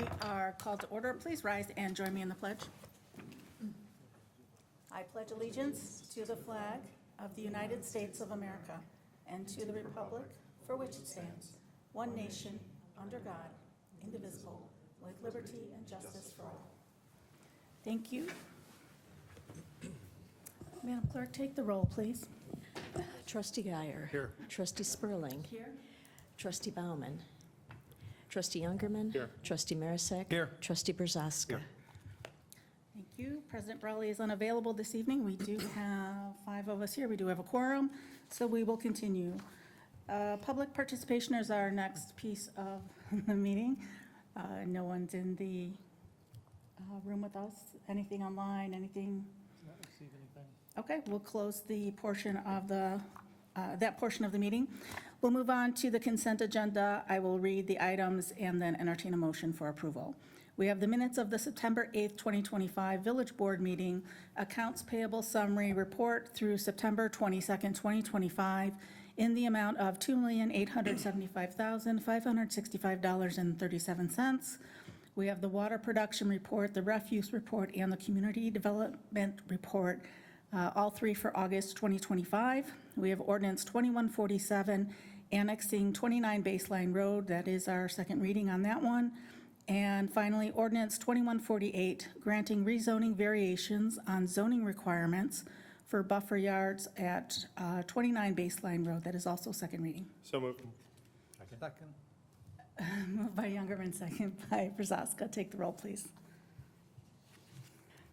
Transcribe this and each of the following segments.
We are called to order. Please rise and join me in the pledge. I pledge allegiance to the flag of the United States of America and to the republic for which it stands, one nation, under God, indivisible, with liberty and justice for all. Thank you. Madam Clerk, take the roll, please. Trustee Guyer. Here. Trustee Spurling. Here. Trustee Bauman. Trustee Youngerman. Here. Trustee Marisak. Here. Trustee Brzoska. Here. Thank you. President Brawley is unavailable this evening. We do have 5 of us here. We do have a quorum, so we will continue. Public participation is our next piece of the meeting. No one's in the room with us. Anything online, anything? Not receive anything. Okay, we'll close the portion of that portion of the meeting. We'll move on to the consent agenda. I will read the items and then entertain a motion for approval. We have the minutes of the September 8th, 2025 Village Board meeting, accounts payable summary report through September 22nd, 2025, in the amount of $2,875,565.37. We have the water production report, the refuse report, and the community development report, all 3 for August 2025. We have ordinance 2147, annexing 29 Baseline Road. That is our second reading on that one. And finally, ordinance 2148, granting rezoning variations on zoning requirements for buffer yards at 29 Baseline Road. That is also second reading. So moved. Second. Moved by Youngerman, second by Brzoska. Take the roll, please.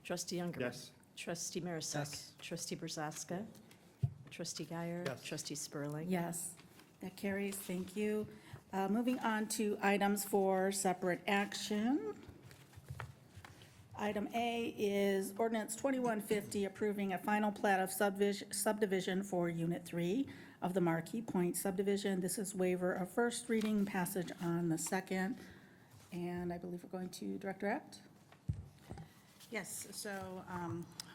Trustee Youngerman. Yes. Trustee Marisak. Yes. Trustee Brzoska. Trustee Guyer. Yes. Trustee Spurling. Yes, that carries. Thank you. Moving on to items for separate action. Item A is ordinance 2150, approving a final plat of subdivision for Unit 3 of the Marquee Point subdivision. This is waiver of first reading, passage on the second, and I believe we're going to Director Apt. Yes, so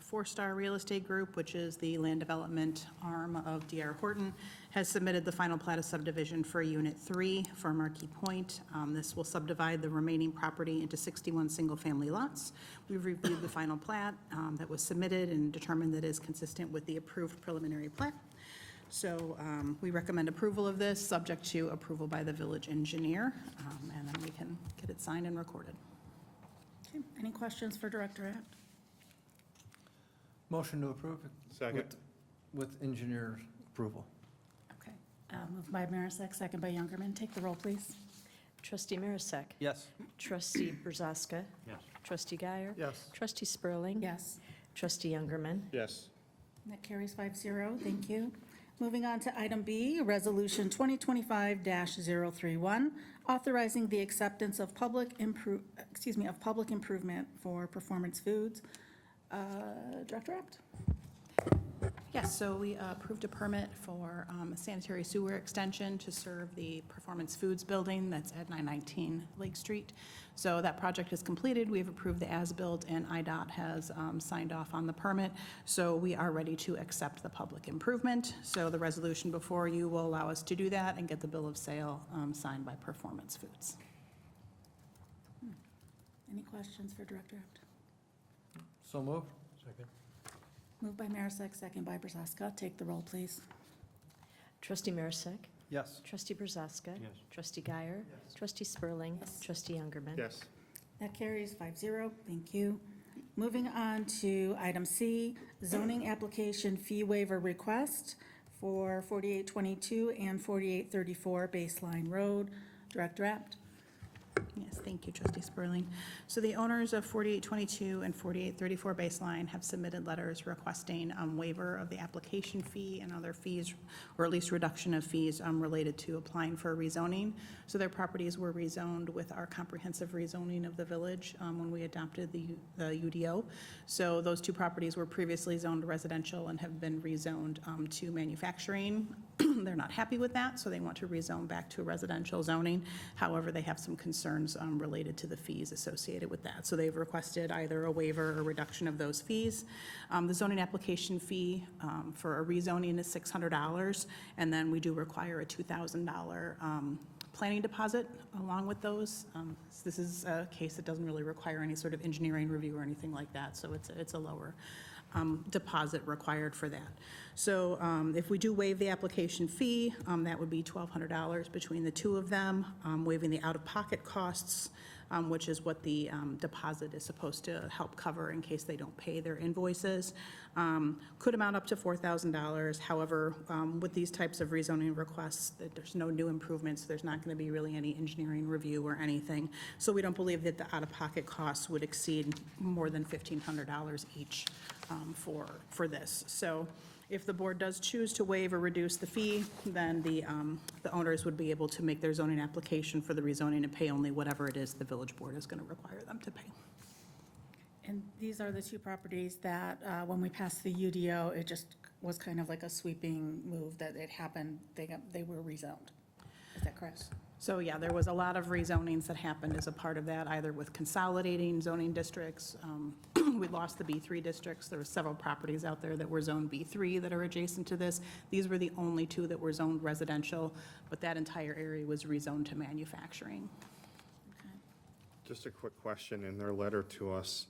Four Star Real Estate Group, which is the land development arm of D.R. Horton, has submitted the final plat of subdivision for Unit 3 for Marquee Point. This will subdivide the remaining property into 61 single-family lots. We've reviewed the final plat that was submitted and determined that it is consistent with the approved preliminary plat. So we recommend approval of this, subject to approval by the village engineer, and then we can get it signed and recorded. Okay, any questions for Director Apt? Motion to approve. Second. With engineer approval. Okay, moved by Marisak, second by Youngerman. Take the roll, please. Trustee Marisak. Yes. Trustee Brzoska. Yes. Trustee Guyer. Yes. Trustee Spurling. Yes. Trustee Youngerman. Yes. That carries 5-0. Thank you. Moving on to item B, Resolution 2025-031, authorizing the acceptance of public improvement for Performance Foods. Director Apt? Yes, so we approved a permit for a sanitary sewer extension to serve the Performance Foods building that's at 919 Lake Street. So that project is completed. We have approved the as-built, and IDOT has signed off on the permit. So we are ready to accept the public improvement. So the resolution before you will allow us to do that and get the bill of sale signed by Performance Foods. Any questions for Director Apt? So moved. Second. Moved by Marisak, second by Brzoska. Take the roll, please. Trustee Marisak. Yes. Trustee Brzoska. Yes. Trustee Guyer. Yes. Trustee Spurling. Yes. Trustee Youngerman. Yes. That carries 5-0. Thank you. Moving on to item C, zoning application fee waiver request for 4822 and 4834 Baseline Road. Director Apt? Yes, thank you, Trustee Spurling. So the owners of 4822 and 4834 Baseline have submitted letters requesting waiver of the application fee and other fees, or at least reduction of fees related to applying for rezoning. So their properties were rezoned with our comprehensive rezoning of the village when we adopted the UDO. So those 2 properties were previously zoned residential and have been rezoned to manufacturing. They're not happy with that, so they want to rezone back to residential zoning. However, they have some concerns related to the fees associated with that. So they've requested either a waiver or reduction of those fees. The zoning application fee for a rezoning is $600, and then we do require a $2,000 planning deposit along with those. This is a case that doesn't really require any sort of engineering review or anything like that, so it's a lower deposit required for that. So if we do waive the application fee, that would be $1,200 between the two of them, waiving the out-of-pocket costs, which is what the deposit is supposed to help cover in case they don't pay their invoices. Could amount up to $4,000. However, with these types of rezoning requests, there's no new improvements. There's not going to be really any engineering review or anything. So we don't believe that the out-of-pocket costs would exceed more than $1,500 each for this. So if the board does choose to waive or reduce the fee, then the owners would be able to make their zoning application for the rezoning and pay only whatever it is the village board is going to require them to pay. And these are the two properties that, when we passed the UDO, it just was kind of like a sweeping move that it happened, they were rezoned. Is that correct? So, yeah, there was a lot of rezonings that happened as a part of that, either with consolidating zoning districts. We lost the B3 districts. There were several properties out there that were zoned B3 that are adjacent to this. These were the only two that were zoned residential, but that entire area was rezoned to manufacturing. Just a quick question. In their letter to us,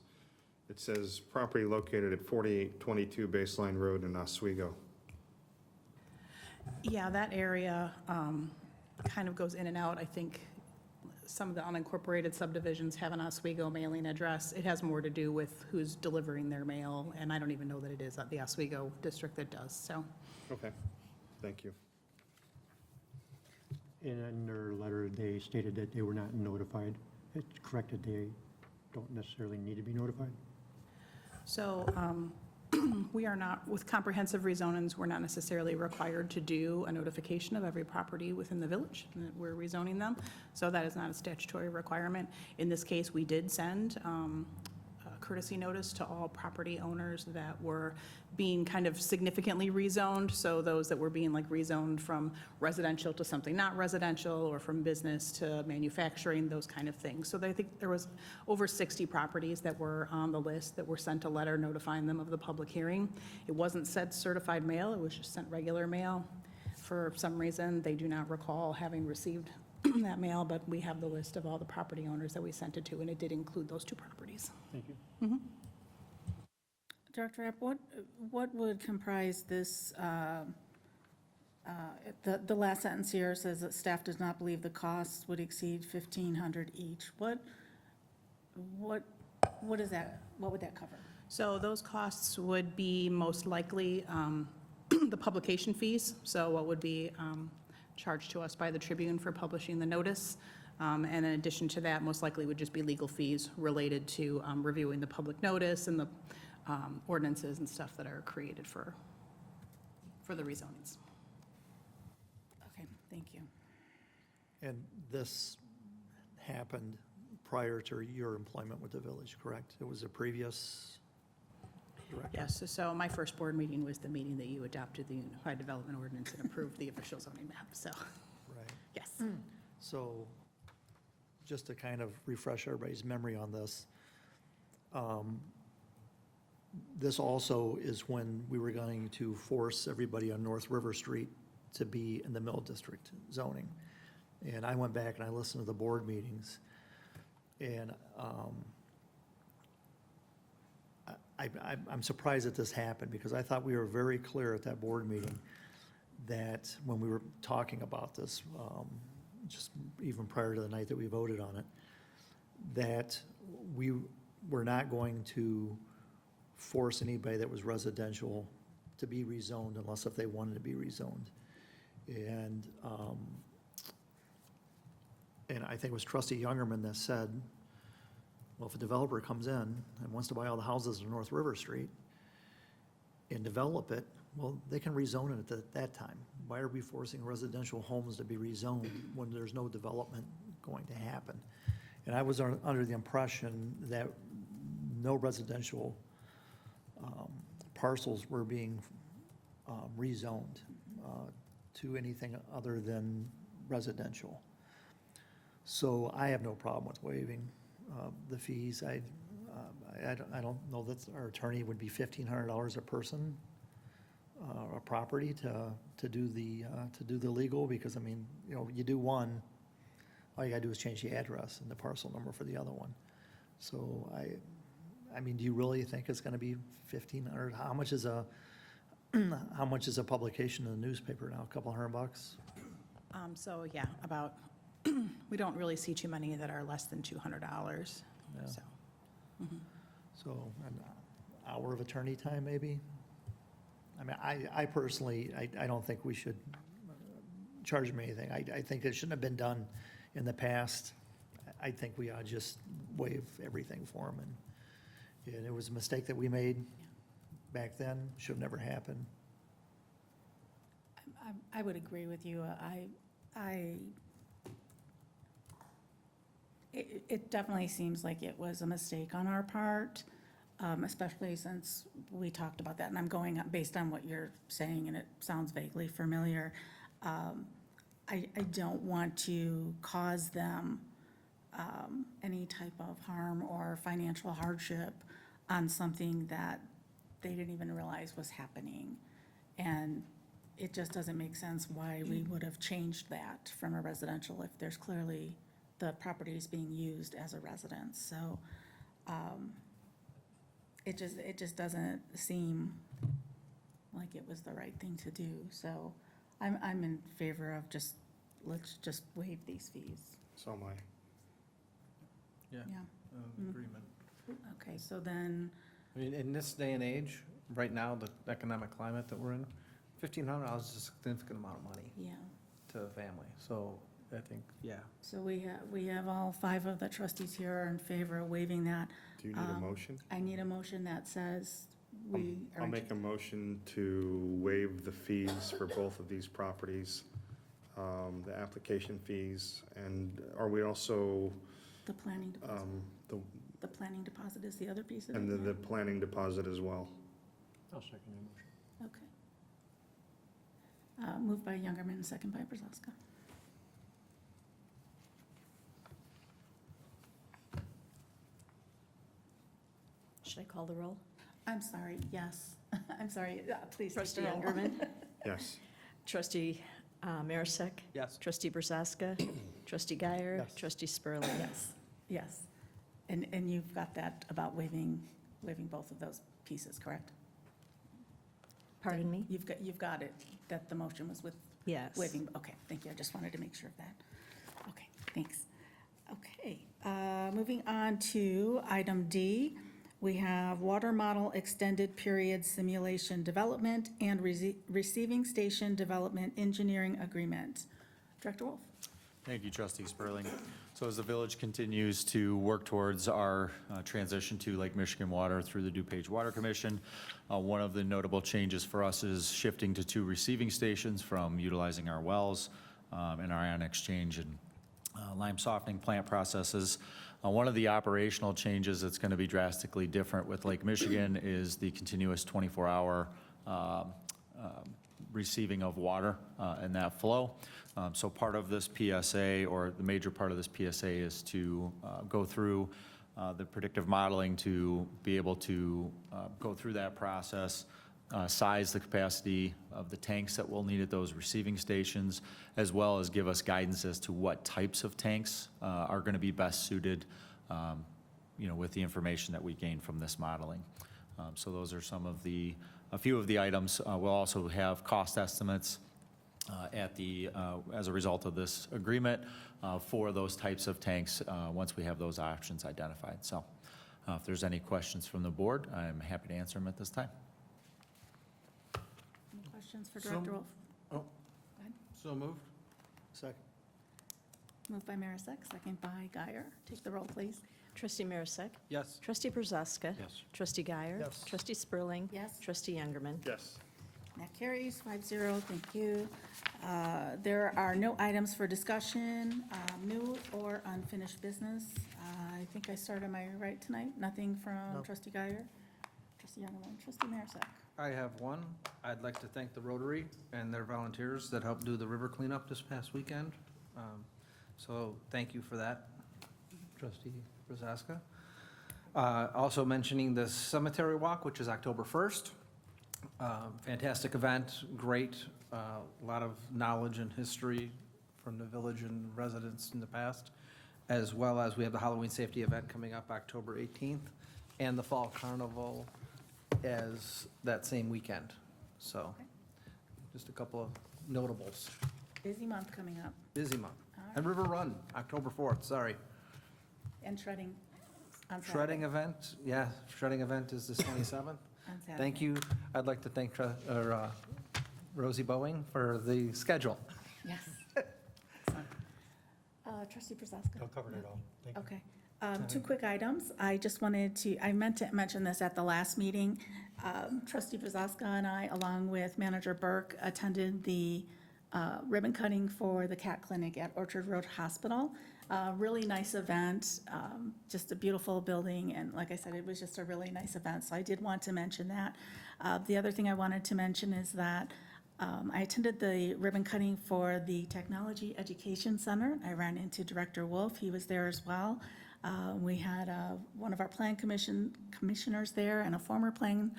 it says property located at 4822 Baseline Road in Oswego. Yeah, that area kind of goes in and out. I think some of the unincorporated subdivisions have an Oswego mailing address. It has more to do with who's delivering their mail, and I don't even know that it is the Oswego district that does, so. Okay, thank you. And in their letter, they stated that they were not notified. It's correct that they don't necessarily need to be notified? So we are not, with comprehensive rezonings, we're not necessarily required to do a notification of every property within the village that we're rezoning them. So that is not a statutory requirement. In this case, we did send a courtesy notice to all property owners that were being kind of significantly rezoned. So those that were being like rezoned from residential to something not residential, or from business to manufacturing, those kind of things. So I think there was over 60 properties that were on the list that were sent a letter notifying them of the public hearing. It wasn't sent certified mail, it was just sent regular mail. For some reason, they do not recall having received that mail, but we have the list of all the property owners that we sent it to, and it did include those two properties. Thank you. Director Epp, what would comprise this, the last sentence here says that staff does not believe the costs would exceed $1,500 each. What is that, what would that cover? So those costs would be most likely the publication fees, so what would be charged to us by the Tribune for publishing the notice. And in addition to that, most likely would just be legal fees related to reviewing the public notice and the ordinances and stuff that are created for the rezonings. Okay, thank you. And this happened prior to your employment with the village, correct? It was a previous director? Yes, so my first board meeting was the meeting that you adopted the Unified Development Ordinance and approved the official zoning map, so, Right. yes. So just to kind of refresh everybody's memory on this, this also is when we were going to force everybody on North River Street to be in the Mill District zoning. And I went back and I listened to the board meetings, and I'm surprised that this happened, because I thought we were very clear at that board meeting that when we were talking about this, just even prior to the night that we voted on it, that we were not going to force anybody that was residential to be rezoned unless if they wanted to be rezoned. And I think it was Trustee Youngerman that said, well, if a developer comes in and wants to buy all the houses on North River Street and develop it, well, they can rezone it at that time. Why are we forcing residential homes to be rezoned when there's no development going to happen? And I was under the impression that no residential parcels were being rezoned to anything other than residential. So I have no problem with waiving the fees. I don't know that our attorney would be $1,500 a person, a property to do the legal, because I mean, you know, you do one, all you gotta do is change the address and the parcel number for the other one. So I mean, do you really think it's gonna be 1,500? How much is a, how much is a publication in the newspaper now? A couple $100? So, yeah, about, we don't really see too many that are less than $200, Yeah. so. So an hour of attorney time, maybe? I mean, I personally, I don't think we should charge them anything. I think it shouldn't have been done in the past. I think we ought to just waive everything for them. And it was a mistake that we made back then, should have never happened. I would agree with you. It definitely seems like it was a mistake on our part, especially since we talked about that, and I'm going up based on what you're saying, and it sounds vaguely familiar. I don't want to cause them any type of harm or financial hardship on something that they didn't even realize was happening. And it just doesn't make sense why we would have changed that from a residential if there's clearly the property is being used as a residence. So it just doesn't seem like it was the right thing to do. So I'm in favor of let's just waive these fees. So am I. Yeah, Yeah, agreement. okay, so then, I mean, in this day and age, right now, the economic climate that we're in, $1,500 is a significant amount of money yeah. to a family. So I think, yeah. So we have all 5 of the trustees here are in favor of waiving that. Do you need a motion? I need a motion that says we are. I'll make a motion to waive the fees for both of these properties, the application fees, and are we also, The planning deposit. the The planning deposit is the other piece of it? and yeah? the planning deposit as well? I'll second that motion. Okay. Moved by Youngerman, second by Brzezowska. Should I call the roll? I'm sorry, yes. I'm sorry, please. take Trustee the roll. Youngerman? Yes. Trustee Marisak? Yes. Trustee Brzaska? Trustee Guyer? Yes. Trustee Spurling? Yes, yes. And you've got that about waiving both of those pieces, correct? Pardon me? You've got it, that the motion was with Yes. waiving, okay, thank you, I just wanted to make sure of that. Okay, thanks. Okay, moving on to item D, we have water model extended period simulation development and receiving station development engineering agreement. Director Wolf? Thank you, Trustee Spurling. So as the village continues to work towards our transition to Lake Michigan Water through the DuPage Water Commission, one of the notable changes for us is shifting to 2 receiving stations from utilizing our wells and our ion exchange and lime softening plant processes. One of the operational changes that's going to be drastically different with Lake Michigan is the continuous 24-hour receiving of water and that flow. So part of this PSA, or the major part of this PSA, is to go through the predictive modeling to be able to go through that process, size the capacity of the tanks that we'll need at those receiving stations, as well as give us guidance as to what types of tanks are going to be best suited, with the information that we gain from this modeling. So those are a few of the items. We'll also have cost estimates as a result of this agreement for those types of tanks once we have those options identified. So if there's any questions from the board, I'm happy to answer them at this time. Any questions for So- Director Wolf? Oh, Go ahead. so moved? Second. Moved by Marisak, second by Guyer. Take the roll, please. Trustee Marisak? Yes. Trustee Brzaska? Yes. Trustee Guyer? Yes. Trustee Spurling? Yes. Trustee Youngerman? Yes. That carries 5-0, thank you. There are no items for discussion, new or unfinished business. I think I started my right tonight, nothing from No. Trustee Guyer, Trustee Youngerman, Trustee Marisak. I have one. I'd like to thank the Rotary and their volunteers that helped do the river cleanup this past weekend. So thank you for that, Trustee Brzaska. Also mentioning the cemetery walk, which is October 1st. Fantastic event, great, a lot of knowledge and history from the village and residents in the past, as well as we have the Halloween safety event coming up October 18th, and the Fall Carnival as that same weekend. So, just a couple of notables. Busy month coming up. Busy month. All right. And River Run, October 4th, sorry. And shredding on Saturday. Shredding event, yeah, shredding event is the 27th. On Saturday. Thank you. I'd like to thank Rosie Boeing for the schedule. Yes. Excellent. Trustee Prozowska? I'll cover it all. Thank you. Okay. Two quick items. I just wanted to, I meant to mention this at the last meeting. Trustee Prozowska and I, along with Manager Burke, attended the ribbon cutting for the cat clinic at Orchard Road Hospital. Really nice event, just a beautiful building, and like I said, it was just a really nice event, so I did want to mention that. The other thing I wanted to mention is that I attended the ribbon cutting for the Technology Education Center. I ran into Director Wolf, he was there as well. We had one of our plan commissioners there and a former plan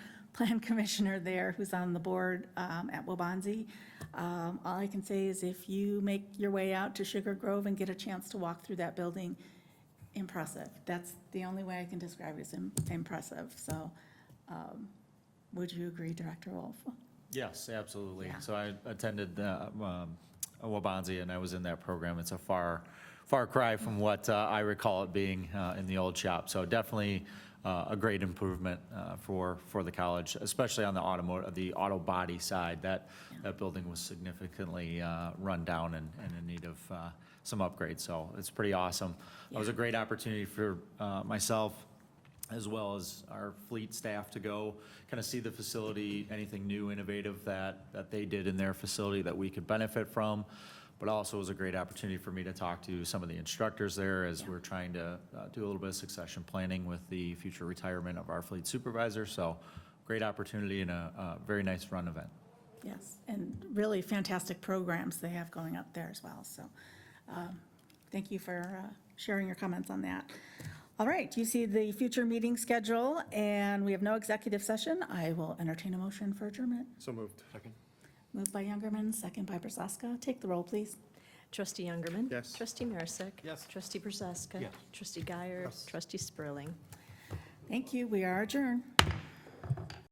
commissioner there who's on the board at Wabanzi. All I can say is if you make your way out to Sugar Grove and get a chance to walk through that building, impressive. That's the only way I can describe it, is impressive. So would you agree, Director Wolf? Yes, absolutely. Yeah. So I attended Wabanzi, and I was in that program. It's a far cry from what I recall it being in the old shop. So definitely a great improvement for the college, especially on the auto body side. That building was significantly run down and in need of some upgrades. So it's pretty awesome. It was a great opportunity for myself, as well as our fleet staff, to go kind of see the facility, anything new, innovative that they did in their facility that we could benefit from. But also it was a great opportunity for me to talk to some of the instructors there as we're trying to do a little bit of succession planning with the future retirement of our fleet supervisor. So great opportunity and a very nice run event. Yes, and really fantastic programs they have going up there as well. So thank you for sharing your comments on that. All right, you see the future meeting schedule, and we have no executive session. I will entertain a motion for adjournment. So moved. Second. Moved by Youngerman, second by Prozowska. Take the roll, please. Trustee Youngerman. Yes. Trustee Marisak. Yes. Trustee Brzoska. Yes. Trustee Guyer. Trustee Spurling. Thank you. We are adjourned.